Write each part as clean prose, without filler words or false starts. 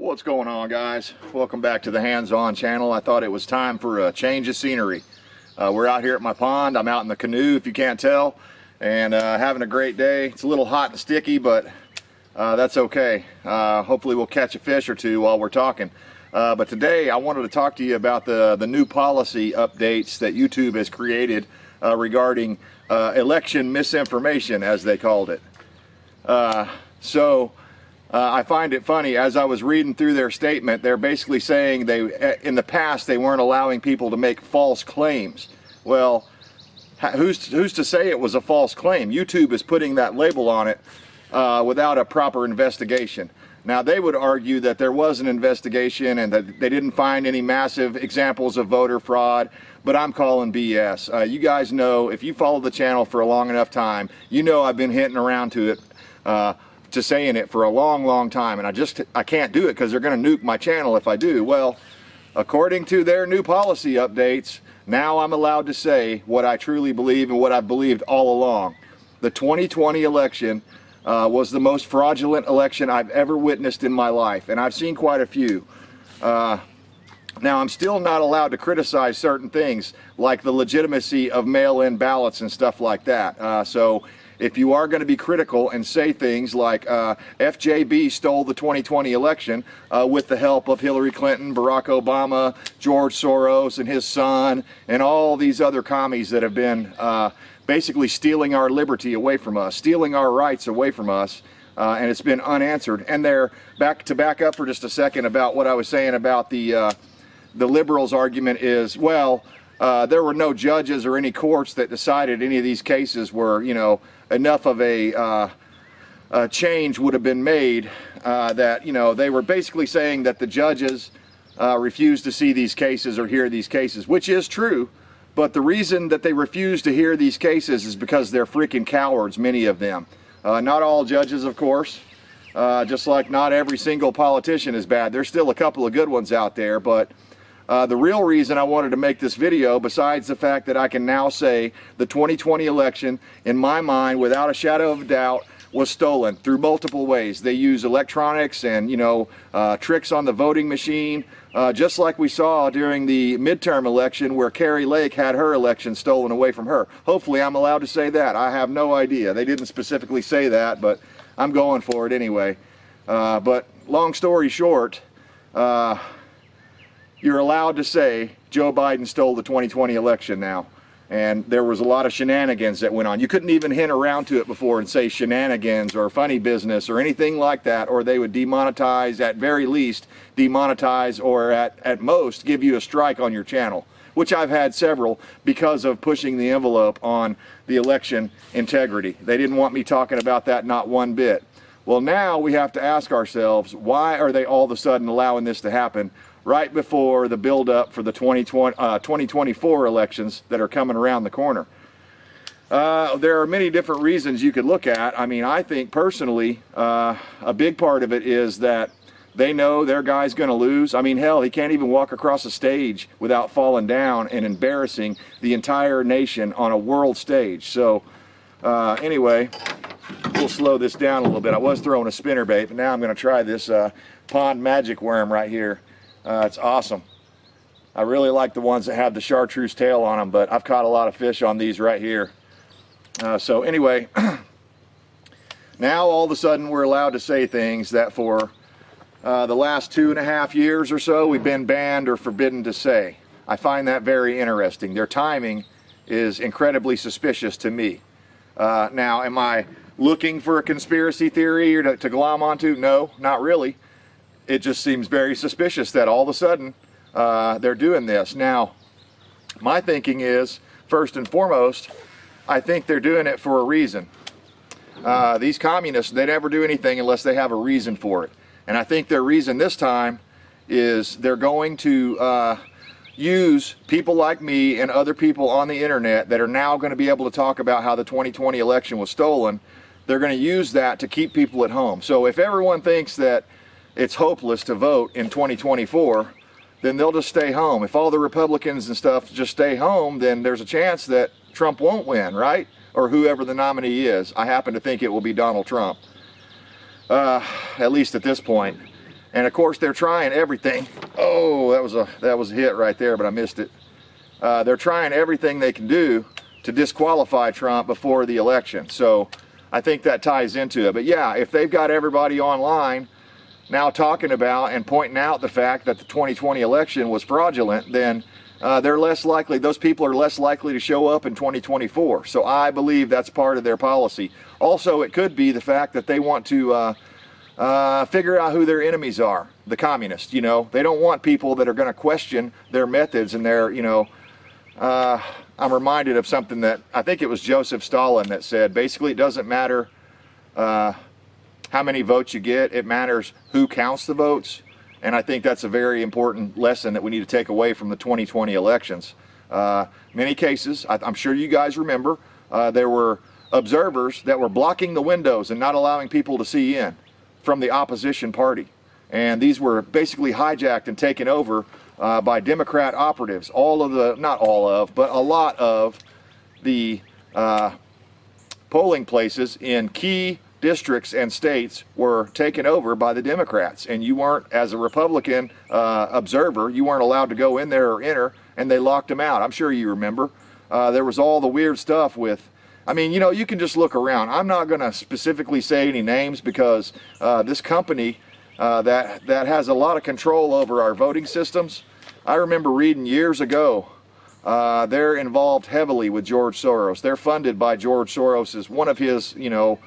What's going on, guys? Welcome back to the Hands-On channel. I thought it was time for a change of scenery. We're out here at my pond. I'm out in the canoe, if you can't tell, and having a great day. It's a little hot and sticky, but that's okay. Hopefully we'll catch a fish or two while we're talking. But today I wanted to talk to you about the new policy updates that YouTube has created regarding election misinformation, as they called it. I find it funny, as I was reading through their statement, they're basically saying in the past they weren't allowing people to make false claims. Well, who's to say it was a false claim? YouTube is putting that label on it without a proper investigation. Now, they would argue that there was an investigation and that they didn't find any massive examples of voter fraud, but I'm calling BS. You guys know, if you follow the channel for a long enough time, you know I've been hinting around to it, to saying it for a long time, and I can't do it because they're going to nuke my channel if I do. Well, according to their new policy updates, now I'm allowed to say what I truly believe and what I've believed all along. The 2020 election was the most fraudulent election I've ever witnessed in my life, and I've seen quite a few. Now, I'm still not allowed to criticize certain things like the legitimacy of mail-in ballots and stuff like that. So if you are going to be critical and say things like FJB stole the 2020 election with the help of Hillary Clinton, Barack Obama, George Soros and his son, and all these other commies that have been basically stealing our liberty away from us, stealing our rights away from us, and it's been unanswered. And they're back up for just a second about what I was saying about the liberals' argument is, well, there were no judges or any courts that decided any of these cases were, you know, enough of a change would have been made that, you know, they were basically saying that the judges refused to see these cases or hear these cases, which is true. But the reason that they refuse to hear these cases is because they're freaking cowards, many of them. Not all judges, of course. Just like not every single politician is bad. There's still a couple of good ones out there, but the real reason I wanted to make this video, besides the fact that I can now say the 2020 election, in my mind, without a shadow of a doubt, was stolen through multiple ways. They use electronics and, you know, tricks on the voting machine, just like we saw during the midterm election where Carrie Lake had her election stolen away from her. Hopefully I'm allowed to say that. I have no idea. They didn't specifically say that, but I'm going for it anyway. But long story short, you're allowed to say Joe Biden stole the 2020 election now. And there was a lot of shenanigans that went on. You couldn't even hint around to it before and say shenanigans or funny business or anything like that, or they would demonetize, at very least, demonetize, or at most give you a strike on your channel, which I've had several because of pushing the envelope on the election integrity. They didn't want me talking about that, not one bit. Well, now we have to ask ourselves, why are they all of a sudden allowing this to happen right before the build-up for the 2024 elections that are coming around the corner? There are many different reasons you could look at. I mean, I think personally, a big part of it is that they know their guy's going to lose. I mean, hell, he can't even walk across a stage without falling down and embarrassing the entire nation on a world stage. So anyway, we'll slow this down a little bit. I was throwing a spinnerbait, but now I'm going to try this pond magic worm right here. It's awesome. I really like the ones that have the chartreuse tail on them, but I've caught a lot of fish on these right here. So anyway, now all of a sudden we're allowed to say things that for the last 2.5 years or so we've been banned or forbidden to say. I find that very interesting. Their timing is incredibly suspicious to me. Now, am I looking for a conspiracy theory or to glom onto? No, not really. It just seems very suspicious that all of a sudden they're doing this. Now, my thinking is, first and foremost, I think they're doing it for a reason. These communists, they never do anything unless they have a reason for it. And I think their reason this time is they're going to use people like me and other people on the internet that are now going to be able to talk about how the 2020 election was stolen. They're going to use that to keep people at home. So if everyone thinks that it's hopeless to vote in 2024, then they'll just stay home. If all the Republicans and stuff just stay home, then there's a chance that Trump won't win, right? Or whoever the nominee is. I happen to think it will be Donald Trump, at least at this point. And of course, they're trying everything. Oh, that was a hit right there, but I missed it. They're trying everything they can do to disqualify Trump before the election. So I think that ties into it. But yeah, if they've got everybody online now talking about and pointing out the fact that the 2020 election was fraudulent, then they're less likely, those people are less likely to show up in 2024. So I believe that's part of their policy. Also, it could be the fact that they want to figure out who their enemies are, the communists. You know, they don't want people that are going to question their methods and their, you know, I'm reminded of something that I think it was Joseph Stalin that said, basically it doesn't matter how many votes you get, it matters who counts the votes. And I think that's a very important lesson that we need to take away from the 2020 elections. Many cases, I'm sure you guys remember, there were observers that were blocking the windows and not allowing people to see in from the opposition party. And these were basically hijacked and taken over by Democrat operatives. All of the, not all of, but a lot of the polling places in key districts and states were taken over by the Democrats. And you weren't, as a Republican observer, you weren't allowed to go in there or enter, and they locked them out. I'm sure you remember. There was all the weird stuff with, I mean, you know, you can just look around. I'm not going to specifically say any names because this company that has a lot of control over our voting systems, I remember reading years ago, they're involved heavily with George Soros. They're funded by George Soros as one of his, you know,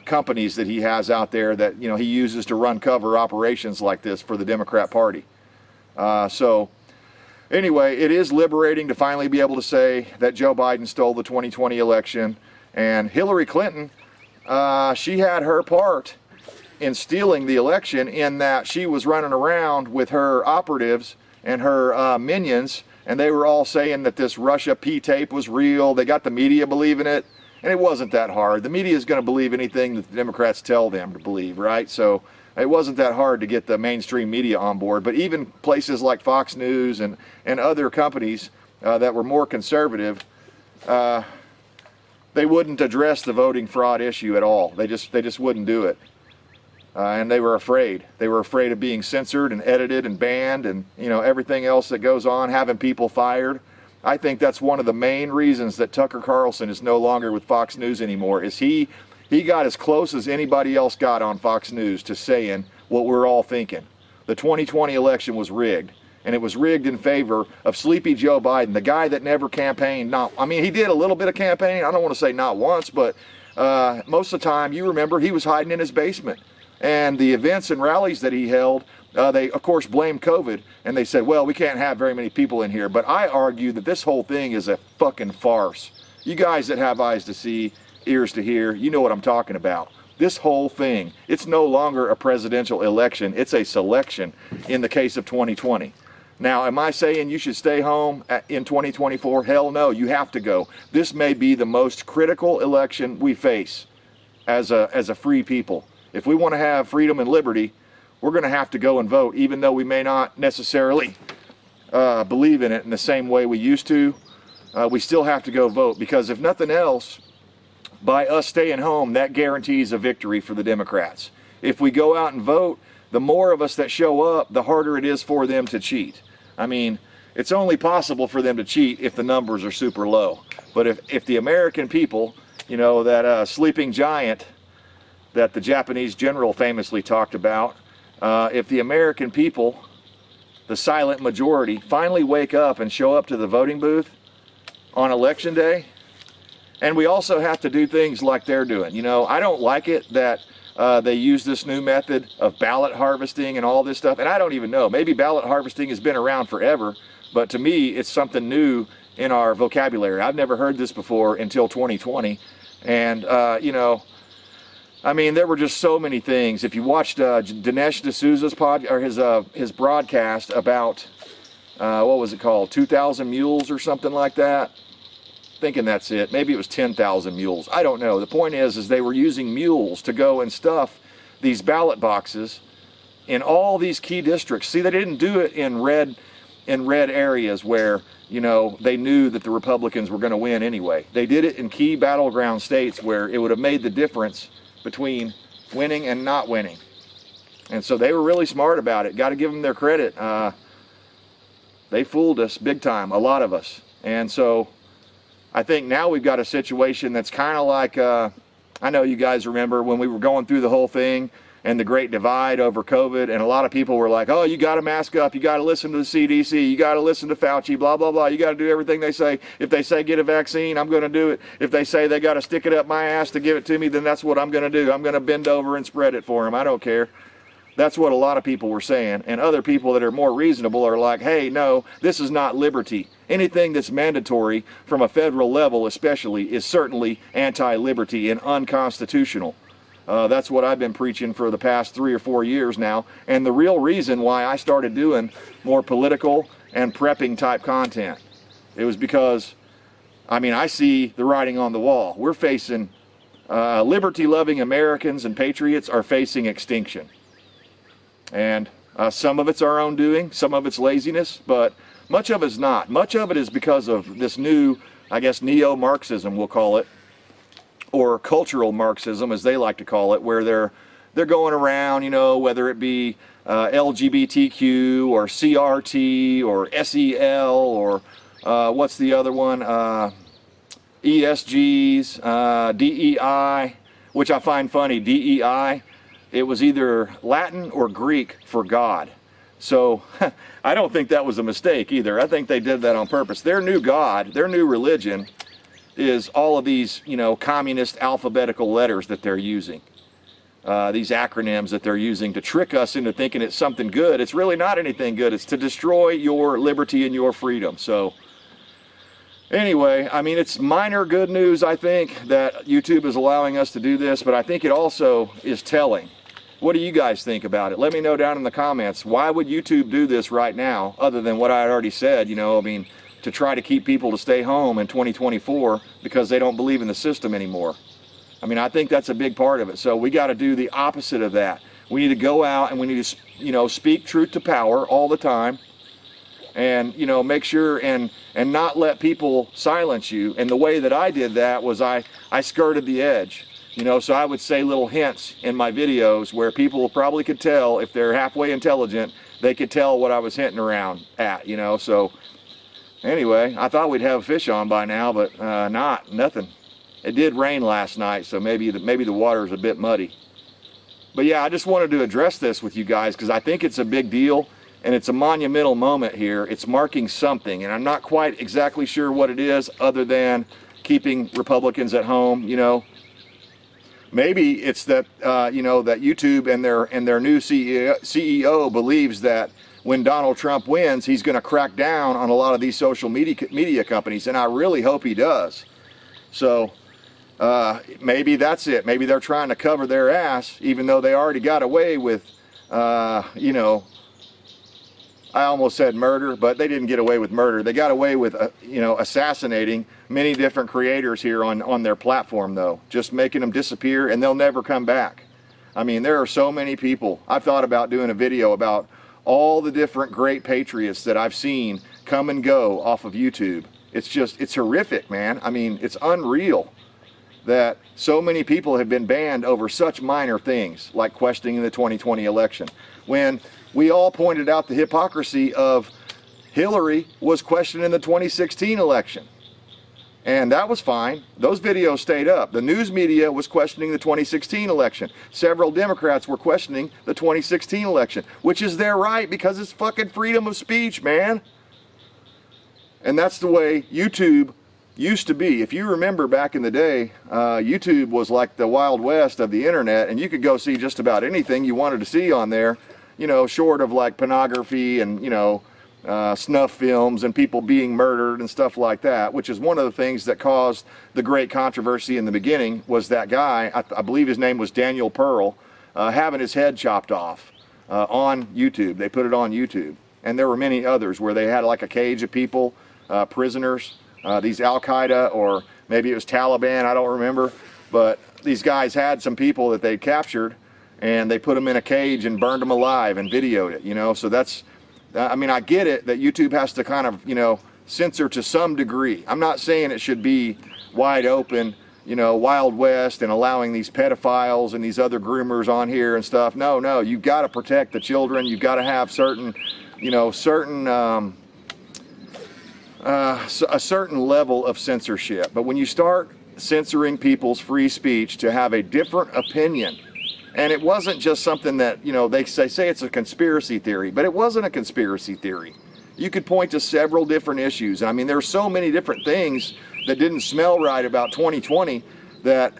companies that he has out there that, you know, he uses to run cover operations like this for the Democrat Party. So anyway, it is liberating to finally be able to say that Joe Biden stole the 2020 election, and Hillary Clinton, she had her part in stealing the election in that she was running around with her operatives and her minions, and they were all saying that this Russia P-tape was real. They got the media believing it, and it wasn't that hard. The media is going to believe anything that the Democrats tell them to believe, right? So it wasn't that hard to get the mainstream media on board. But even places like Fox News and other companies that were more conservative, they wouldn't address the voting fraud issue at all. They just wouldn't do it. And they were afraid. They were afraid of being censored and edited and banned and, you know, everything else that goes on, having people fired. I think that's one of the main reasons that Tucker Carlson is no longer with Fox News anymore, is he got as close as anybody else got on Fox News to saying what we're all thinking. The 2020 election was rigged, and it was rigged in favor of sleepy Joe Biden, the guy that never campaigned. I mean, he did a little bit of campaigning. I don't want to say not once, but most of the time, you remember, he was hiding in his basement. And the events and rallies that he held, they, of course, blamed COVID, and they said, well, we can't have very many people in here. But I argue that this whole thing is a fucking farce. You guys that have eyes to see, ears to hear, you know what I'm talking about. This whole thing, it's no longer a presidential election. It's a selection in the case of 2020. Now, am I saying you should stay home in 2024? Hell no, you have to go. This may be the most critical election we face as a free people. If we want to have freedom and liberty, we're going to have to go and vote, even though we may not necessarily believe in it in the same way we used to. We still have to go vote, because if nothing else, by us staying home, that guarantees a victory for the Democrats. If we go out and vote, the more of us that show up, the harder it is for them to cheat. I mean, it's only possible for them to cheat if the numbers are super low. But if the American people, you know, that sleeping giant that the Japanese general famously talked about, if the American people, the silent majority, finally wake up and show up to the voting booth on election day, and we also have to do things like they're doing. You know, I don't like it that they use this new method of ballot harvesting and all this stuff, and I don't even know. Maybe ballot harvesting has been around forever, but to me, it's something new in our vocabulary. I've never heard this before until 2020, and, you know, I mean, there were just so many things. If you watched Dinesh D'Souza's his broadcast about what was it called, 2,000 mules or something like that, thinking that's it. Maybe it was 10,000 mules. I don't know. The point is they were using mules to go and stuff these ballot boxes in all these key districts. See, they didn't do it in red areas where, you know, they knew that the Republicans were going to win anyway. They did it in key battleground states where it would have made the difference between winning and not winning. And so they were really smart about it. Got to give them their credit. They fooled us big time, a lot of us. And so I think now we've got a situation that's kind of like, I know you guys remember when we were going through the whole thing and the great divide over COVID, and a lot of people were like, oh, you got to mask up, you got to listen to the CDC, you got to listen to Fauci, blah, blah, blah, you got to do everything they say. If they say get a vaccine, I'm going to do it. If they say they got to stick it up my ass to give it to me, then that's what I'm going to do. I'm going to bend over and spread it for them. I don't care. That's what a lot of people were saying. And other people that are more reasonable are like, hey, no, this is not liberty. Anything that's mandatory from a federal level especially is certainly anti-liberty and unconstitutional. That's what I've been preaching for the past 3 or 4 years now. And the real reason why I started doing more political and prepping type content, it was because, I mean, I see the writing on the wall. We're facing, liberty-loving Americans and patriots are facing extinction. And some of it's our own doing, some of it's laziness, but much of it's not. Much of it is because of this new, I guess, neo-Marxism, we'll call it, or cultural Marxism, as they like to call it, where they're going around, you know, whether it be LGBTQ or CRT or SEL or what's the other one, ESGs, DEI, which I find funny, DEI. It was either Latin or Greek for God. So I don't think that was a mistake either. I think they did that on purpose. Their new God, their new religion is all of these, you know, communist alphabetical letters that they're using. These acronyms that they're using to trick us into thinking it's something good. It's really not anything good. It's to destroy your liberty and your freedom. So anyway, I mean, it's minor good news, I think, that YouTube is allowing us to do this, but I think it also is telling. What do you guys think about it? Let me know down in the comments. Why would YouTube do this right now, other than what I had already said, you know, I mean, to try to keep people to stay home in 2024 because they don't believe in the system anymore? I mean, I think that's a big part of it. So we got to do the opposite of that. We need to go out and we need to, you know, speak truth to power all the time, and, you know, make sure and not let people silence you. And the way that I did that was I skirted the edge. You know, so I would say little hints in my videos where people probably could tell, if they're halfway intelligent, they could tell what I was hinting around at, you know. So anyway, I thought we'd have a fish on by now, but nothing. It did rain last night, so maybe the water is a bit muddy. But yeah, I just wanted to address this with you guys because I think it's a big deal and it's a monumental moment here. It's marking something, and I'm not quite exactly sure what it is other than keeping Republicans at home, you know. Maybe it's that, you know, that YouTube and their new CEO believes that when Donald Trump wins, he's going to crack down on a lot of these social media companies, and I really hope he does. So maybe that's it. Maybe they're trying to cover their ass, even though they already got away with, you know, I almost said murder, but they didn't get away with murder. They got away with, you know, assassinating many different creators here on their platform, though. Just making them disappear, and they'll never come back. I mean, there are so many people. I've thought about doing a video about all the different great patriots that I've seen come and go off of YouTube. It's horrific, man. I mean, it's unreal that so many people have been banned over such minor things, like questioning the 2020 election. When we all pointed out the hypocrisy of Hillary was questioning the 2016 election. And that was fine. Those videos stayed up. The news media was questioning the 2016 election. Several Democrats were questioning the 2016 election, which is their right because it's fucking freedom of speech, man. And that's the way YouTube used to be. If you remember back in the day, YouTube was like the Wild West of the internet, and you could go see just about anything you wanted to see on there, you know, short of like pornography and, you know, snuff films and people being murdered and stuff like that, which is one of the things that caused the great controversy in the beginning. Was that guy, I believe his name was Daniel Pearl, having his head chopped off on YouTube. They put it on YouTube. And there were many others where they had like a cage of people, prisoners, these Al-Qaeda, or maybe it was Taliban, I don't remember, but these guys had some people that they captured and they put them in a cage and burned them alive and videoed it, you know. So that's, I mean, I get it that YouTube has to kind of, you know, censor to some degree. I'm not saying it should be wide open, you know, Wild West and allowing these pedophiles and these other groomers on here and stuff. No, no, you've got to protect the children. You've got to have certain, you know, a certain level of censorship. But when you start censoring people's free speech to have a different opinion, and it wasn't just something that, you know, they say it's a conspiracy theory, but it wasn't a conspiracy theory. You could point to several different issues. I mean, there's so many different things that didn't smell right about 2020 that,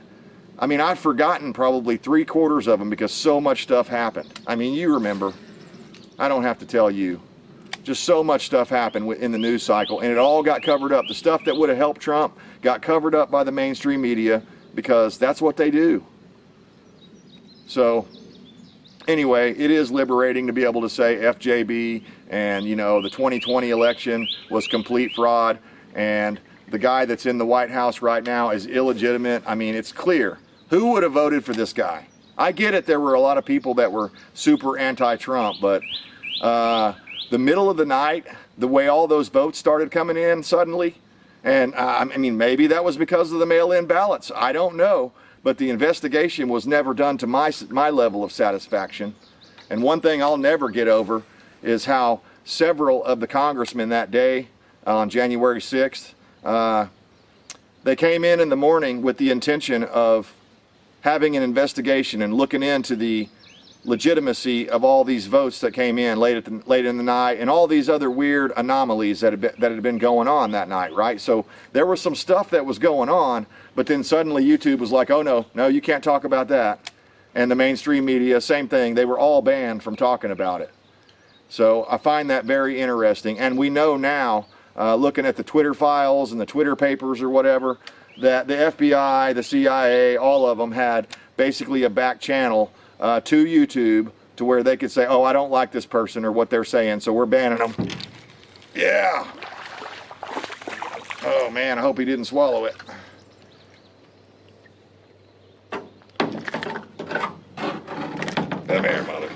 I mean, I've forgotten probably 3/4 of them because so much stuff happened. I mean, you remember, I don't have to tell you, just so much stuff happened in the news cycle, and it all got covered up. The stuff that would have helped Trump got covered up by the mainstream media because that's what they do. So anyway, it is liberating to be able to say FJB and, you know, the 2020 election was complete fraud and the guy that's in the White House right now is illegitimate. I mean, it's clear. Who would have voted for this guy? I get it, there were a lot of people that were super anti-Trump, but the middle of the night, the way all those votes started coming in suddenly, and I mean, maybe that was because of the mail-in ballots. I don't know. But the investigation was never done to my level of satisfaction. And one thing I'll never get over is how several of the congressmen that day, on January 6th, they came in the morning with the intention of having an investigation and looking into the legitimacy of all these votes that came in late in the night and all these other weird anomalies that had been going on that night, right? So there was some stuff that was going on, but then suddenly YouTube was like, oh no, you can't talk about that. And the mainstream media, same thing, they were all banned from talking about it. So I find that very interesting. And we know now, looking at the Twitter files and the Twitter papers or whatever, that the FBI, the CIA, all of them had basically a back channel to YouTube to where they could say, oh, I don't like this person or what they're saying, so we're banning them. Yeah. Oh man, I hope he didn't swallow it. Come here, mother.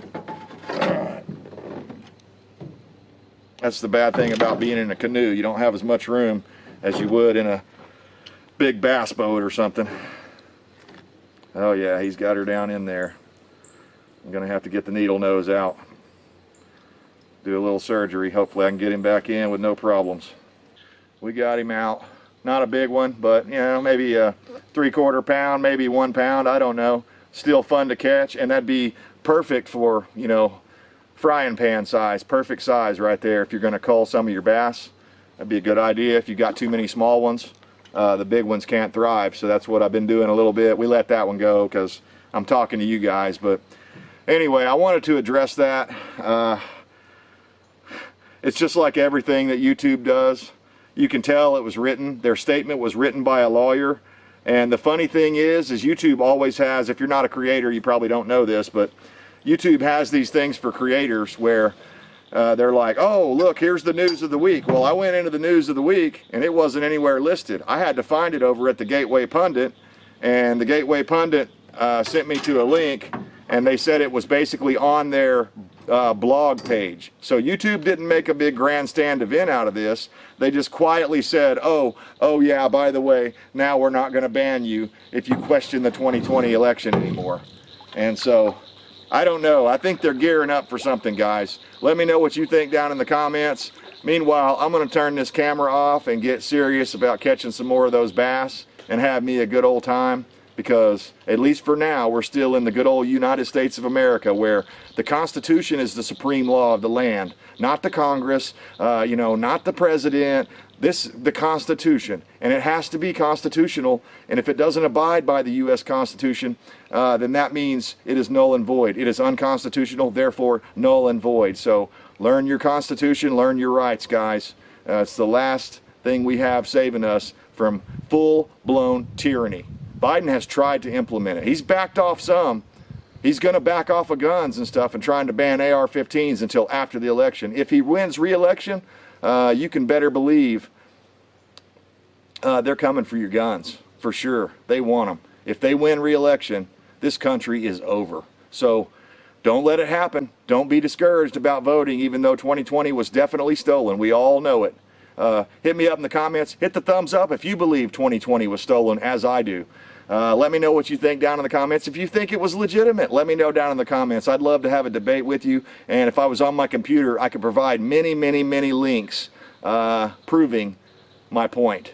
Alright. That's the bad thing about being in a canoe. You don't have as much room as you would in a big bass boat or something. Oh yeah, he's got her down in there. I'm going to have to get the needle nose out. Do a little surgery. Hopefully I can get him back in with no problems. We got him out. Not a big one, but, you know, maybe a 3/4 pound, maybe 1 pound. I don't know. Still fun to catch, and that'd be perfect for, you know, frying pan size. Perfect size right there if you're going to cull some of your bass. That'd be a good idea if you got too many small ones. The big ones can't thrive, so that's what I've been doing a little bit. We let that one go because I'm talking to you guys, but anyway, I wanted to address that. It's just like everything that YouTube does. You can tell it was written, their statement was written by a lawyer. And the funny thing is YouTube always has, if you're not a creator, you probably don't know this, but YouTube has these things for creators where they're like, oh, look, here's the news of the week. Well, I went into the news of the week and it wasn't anywhere listed. I had to find it over at the Gateway Pundit, and the Gateway Pundit sent me to a link, and they said it was basically on their blog page. So YouTube didn't make a big grandstand event out of this. They just quietly said, oh yeah, by the way, now we're not going to ban you if you question the 2020 election anymore. And so, I don't know. I think they're gearing up for something, guys. Let me know what you think down in the comments. Meanwhile, I'm going to turn this camera off and get serious about catching some more of those bass and have me a good old time. Because, at least for now, we're still in the good old United States of America, where the Constitution is the supreme law of the land, not the Congress, you know, not the president, the Constitution. And it has to be constitutional, and if it doesn't abide by the U.S. Constitution, then that means it is null and void. It is unconstitutional, therefore null and void. So, learn your Constitution, learn your rights, guys. It's the last thing we have saving us from full-blown tyranny. Biden has tried to implement it. He's backed off some. He's going to back off of guns and stuff and trying to ban AR-15s until after the election. If he wins re-election, you can better believe they're coming for your guns, for sure. They want them. If they win re-election, this country is over. So don't let it happen. Don't be discouraged about voting, even though 2020 was definitely stolen. We all know it. Hit me up in the comments. Hit the thumbs up if you believe 2020 was stolen, as I do. Let me know what you think down in the comments. If you think it was legitimate, let me know down in the comments. I'd love to have a debate with you. And if I was on my computer, I could provide many, many, many links proving my point.